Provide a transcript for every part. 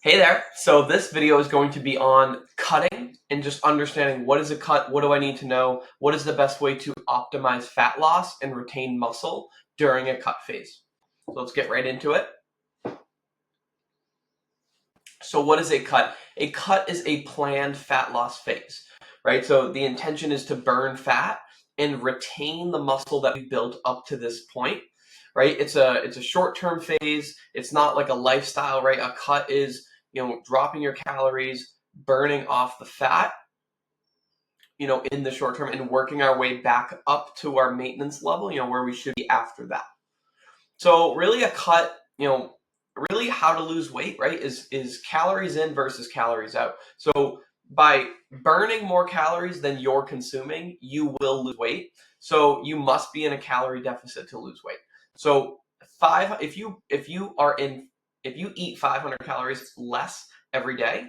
Hey there. So this video is going to be on cutting and just understanding what is a cut, what do I need to know, what is the best way to optimize fat loss and retain muscle during a cut phase. So let's get right into it. So what is a cut? A cut is a planned fat loss phase, right? So the intention is to burn fat and retain the muscle that we built up to this point, right? It's a short-term phase. It's not like a lifestyle, right? A cut is, dropping your calories, burning off the fat, in the short term and working our way back up to our maintenance level, where we should be after that. So really a cut, really how to lose weight, right, is calories in versus calories out. So by burning more calories than you're consuming, you will lose weight. So you must be in a calorie deficit to lose weight. So if you eat 500 calories less every day,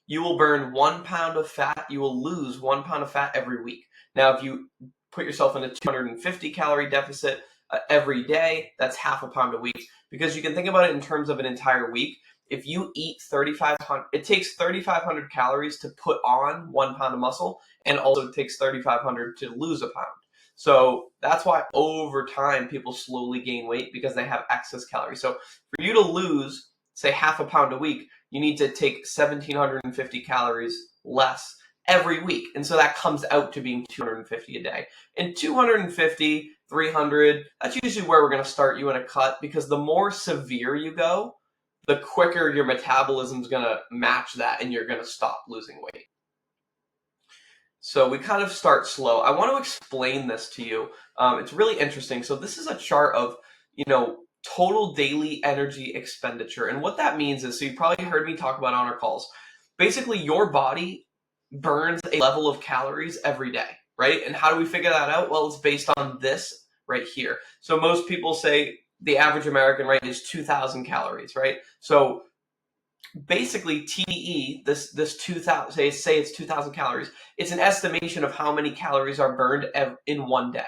you will burn 1 pound of fat. You will lose 1 pound of fat every week. Now, if you put yourself in a 250 calorie deficit every day, that's half a pound a week. Because you can think about it in terms of an entire week. If you eat 3,500, it takes 3,500 calories to put on 1 pound of muscle, and also it takes 3,500 to lose a pound. So that's why over time people slowly gain weight, because they have excess calories. So for you to lose, say, half a pound a week, you need to take 1,750 calories less every week. And so that comes out to being 250 a day. And 250, 300, that's usually where we're going to start you in a cut, because the more severe you go, the quicker your metabolism is going to match that and you're going to stop losing weight. So we kind of start slow. I want to explain this to you. It's really interesting. So this is a chart of, total daily energy expenditure. And what that means is, so you probably heard me talk about on our calls, basically your body burns a level of calories every day, right? And how do we figure that out? Well, it's based on this right here. So most people say the average American, right, is 2,000 calories, right? So basically TDE, this 2,000, say it's 2,000 calories, it's an estimation of how many calories are burned in one day,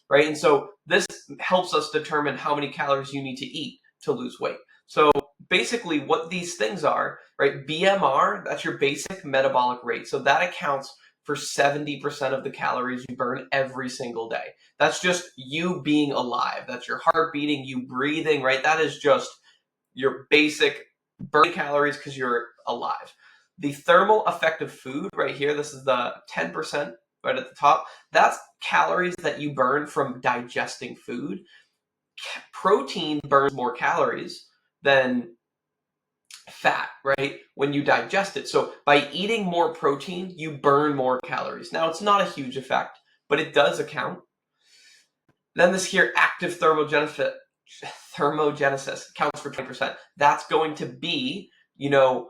right? And so this helps us determine how many calories you need to eat to lose weight. So basically what these things are, right? BMR, that's your basic metabolic rate. So that accounts for 70% of the calories you burn every single day. That's just you being alive. That's your heart beating, you breathing, right? That is just your basic burning calories because you're alive. The thermal effect of food right here, this is the 10% right at the top. That's calories that you burn from digesting food. Protein burns more calories than fat, right, when you digest it. So by eating more protein, you burn more calories. Now, it's not a huge effect, but it does account. Then this here, active thermogenesis counts for 20%. That's going to be, your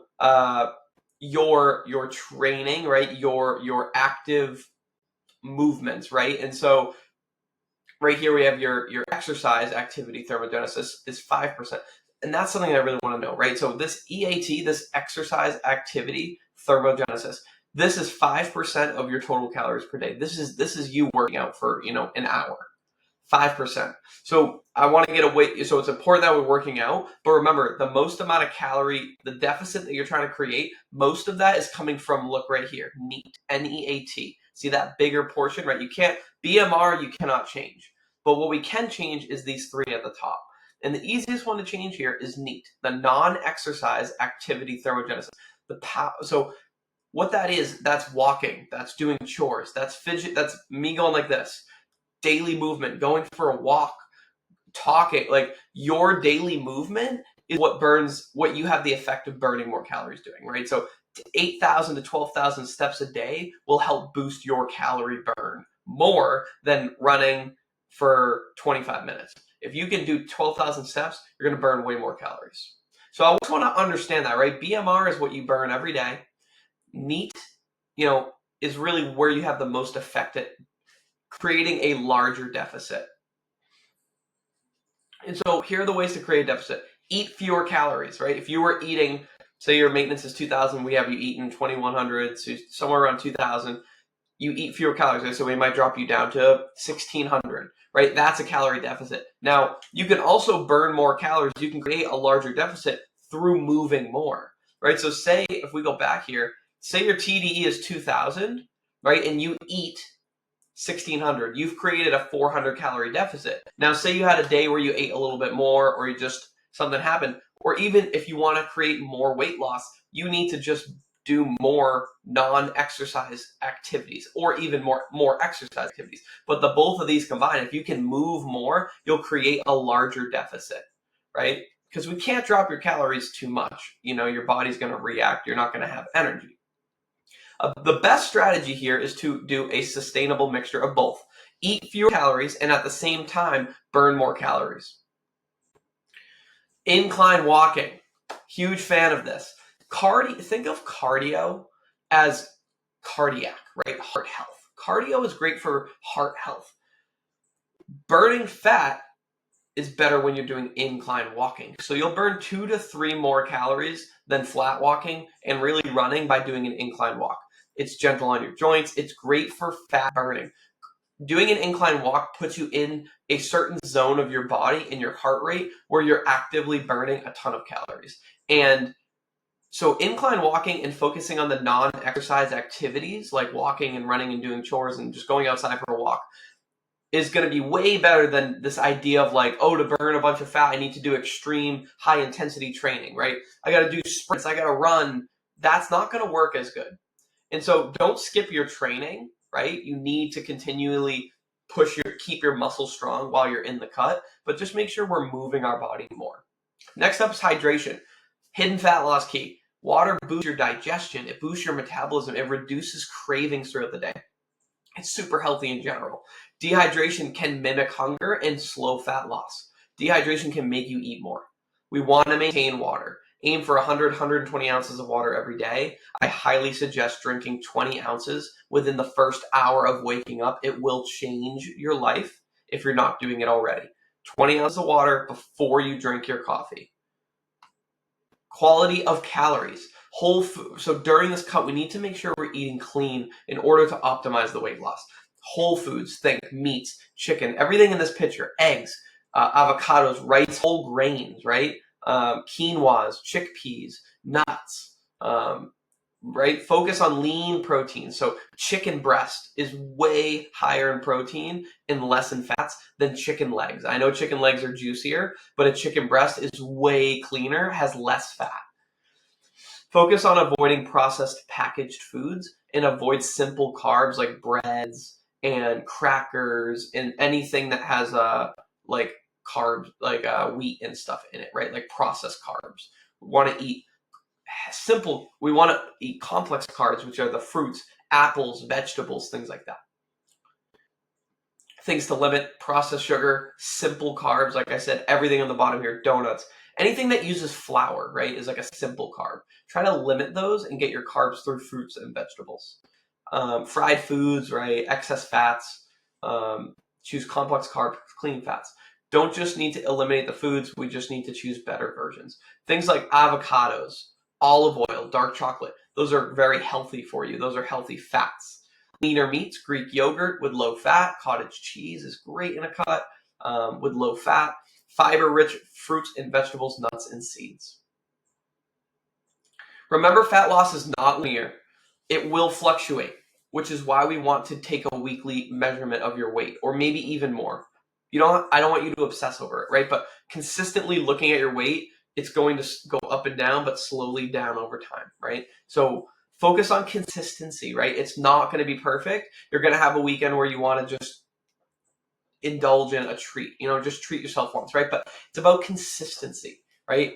training, right? Your active movements, right? And so right here we have your exercise activity thermogenesis is 5%. And that's something I really want to know, right? So this EAT, this exercise activity thermogenesis, this is 5% of your total calories per day. This is you working out for, an hour. 5%. So I want to get away. So it's important that we're working out, but remember, the most amount of calorie, the deficit that you're trying to create, most of that is coming from, look right here, NEAT, N-E-A-T. See that bigger portion, right? You can't, BMR, you cannot change. But what we can change is these three at the top. And the easiest one to change here is NEAT, the non-exercise activity thermogenesis. So what that is, that's walking, that's doing chores, that's fidget, that's me going like this. Daily movement, going for a walk, talking, like your daily movement is what you have the effect of burning more calories doing, right? So 8,000 to 12,000 steps a day will help boost your calorie burn more than running for 25 minutes. If you can do 12,000 steps, you're going to burn way more calories. So I just want to understand that, right? BMR is what you burn every day. NEAT, is really where you have the most effect at creating a larger deficit. And so here are the ways to create a deficit. Eat fewer calories, right? If you were eating, say your maintenance is 2,000, we have you eating 2,100, so somewhere around 2,000, you eat fewer calories, right? So we might drop you down to 1,600, right? That's a calorie deficit. Now, you can also burn more calories. You can create a larger deficit through moving more. right? So say if we go back here, say your TDE is 2,000, right? And you eat 1,600. You've created a 400 calorie deficit. Now, say you had a day where you ate a little bit more, or you just something happened, or even if you want to create more weight loss, you need to just do more non-exercise activities, or even more exercise activities. But the both of these combined, if you can move more, you'll create a larger deficit, right? Because we can't drop your calories too much. Your body's going to react. You're not going to have energy. The best strategy here is to do a sustainable mixture of both. Eat fewer calories and at the same time burn more calories. Incline walking. Huge fan of this. Think of cardio as cardiac, right? Heart health. Cardio is great for heart health. Burning fat is better when you're doing incline walking. So you'll burn 2 to 3 more calories than flat walking and really running by doing an incline walk. It's gentle on your joints. It's great for fat burning. Doing an incline walk puts you in a certain zone of your body in your heart rate where you're actively burning a ton of calories. And so incline walking and focusing on the non-exercise activities like walking and running and doing chores and just going outside for a walk is going to be way better than this idea of like, oh, to burn a bunch of fat, I need to do extreme high intensity training, right? I got to do sprints, I got to run. That's not going to work as good. And so don't skip your training, right? You need to continually keep your muscles strong while you're in the cut, but just make sure we're moving our body more. Next up is hydration. Hidden fat loss key. Water boosts your digestion. It boosts your metabolism. It reduces cravings throughout the day. It's super healthy in general. Dehydration can mimic hunger and slow fat loss. Dehydration can make you eat more. We want to maintain water. Aim for 100, 120 ounces of water every day. I highly suggest drinking 20 ounces within the first hour of waking up. It will change your life if you're not doing it already. 20 ounces of water before you drink your coffee. Quality of calories. Whole food. So during this cut, we need to make sure we're eating clean in order to optimize the weight loss. Whole foods, think meats, chicken, everything in this picture, eggs, avocados, rice, whole grains, right? Quinoas, chickpeas, nuts, right? Focus on lean protein. So chicken breast is way higher in protein and less in fats than chicken legs. I know chicken legs are juicier, but a chicken breast is way cleaner, has less fat. Focus on avoiding processed packaged foods and avoid simple carbs like breads and crackers and anything that has like carbs, like wheat and stuff in it, right? Like processed carbs. We want to eat simple. We want to eat complex carbs, which are the fruits, apples, vegetables, things like that. Things to limit: processed sugar, simple carbs. Like I said, everything on the bottom here, donuts. Anything that uses flour, right, is like a simple carb. Try to limit those and get your carbs through fruits and vegetables. Fried foods, right, excess fats. Choose complex carbs, clean fats. Don't just need to eliminate the foods. We just need to choose better versions. Things like avocados, olive oil, dark chocolate. Those are very healthy for you. Those are healthy fats. Leaner meats: Greek yogurt with low fat. Cottage cheese is great in a cut with low fat. Fiber-rich fruits and vegetables, nuts, and seeds. Remember, fat loss is not linear. It will fluctuate, which is why we want to take a weekly measurement of your weight, or maybe even more. I don't want you to obsess over it, right? But consistently looking at your weight, it's going to go up and down, but slowly down over time, right? So focus on consistency, right? It's not going to be perfect. You're going to have a weekend where you want to just indulge in a treat, just treat yourself once, right? But it's about consistency, right?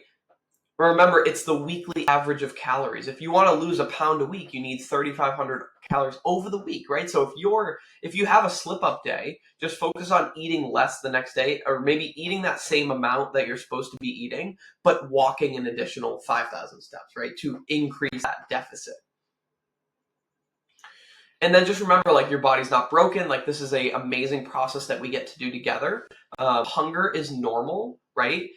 Remember, it's the weekly average of calories. If you want to lose a pound a week, you need 3,500 calories over the week, right? So if you have a slip up day, just focus on eating less the next day, or maybe eating that same amount that you're supposed to be eating, but walking an additional 5,000 steps, right? To increase that deficit. And then just remember, like, your body's not broken. Like, this is an amazing process that we get to do together. Hunger is normal, right?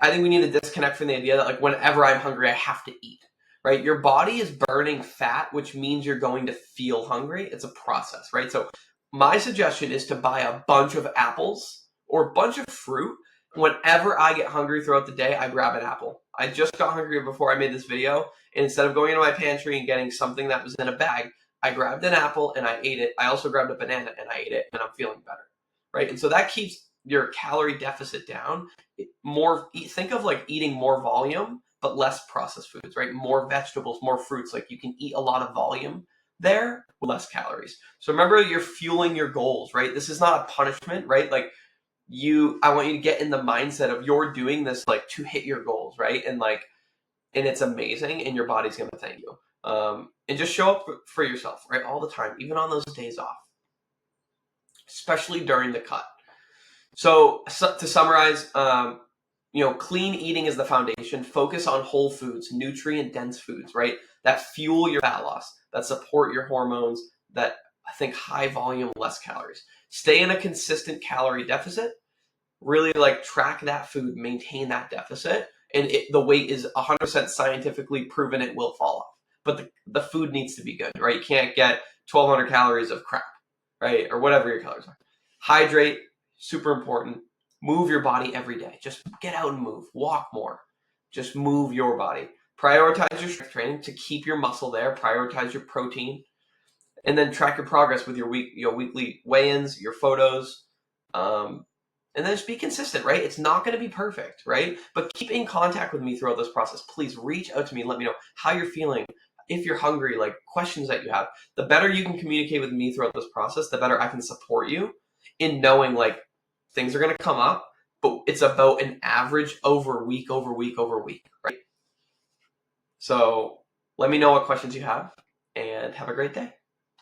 I think we need to disconnect from the idea that, like, whenever I'm hungry, I have to eat, right? Your body is burning fat, which means you're going to feel hungry. It's a process, right? So my suggestion is to buy a bunch of apples or a bunch of fruit. Whenever I get hungry throughout the day, I grab an apple. I just got hungry before I made this video, and instead of going into my pantry and getting something that was in a bag, I grabbed an apple and I ate it. I also grabbed a banana and I ate it, and I'm feeling better, right? And so that keeps your calorie deficit down. Think of like eating more volume but less processed foods, right? More vegetables, more fruits. Like you can eat a lot of volume there with less calories. So remember, you're fueling your goals, right? This is not a punishment, right? Like I want you to get in the mindset of you're doing this like to hit your goals, right? And it's amazing, and your body's going to thank you. And just show up for yourself, right? All the time, even on those days off, especially during the cut. So to summarize, clean eating is the foundation. Focus on whole foods, nutrient-dense foods, right? That fuel your fat loss, that support your hormones, that I think high volume, less calories. Stay in a consistent calorie deficit. Really like track that food, maintain that deficit, and the weight is 100% scientifically proven it will fall off. But the food needs to be good, right? You can't get 1,200 calories of crap, right? Or whatever your calories are. Hydrate, super important. Move your body every day. Just get out and move. Walk more. Just move your body. Prioritize your strength training to keep your muscle there. Prioritize your protein. And then track your progress with your weekly weigh-ins, your photos. And then just be consistent, right? It's not going to be perfect, right? But keep in contact with me throughout this process. Please reach out to me and let me know how you're feeling. If you're hungry, like questions that you have, the better you can communicate with me throughout this process, the better I can support you in knowing like things are going to come up, but it's about an average over week, right? So let me know what questions you have, and have a great day.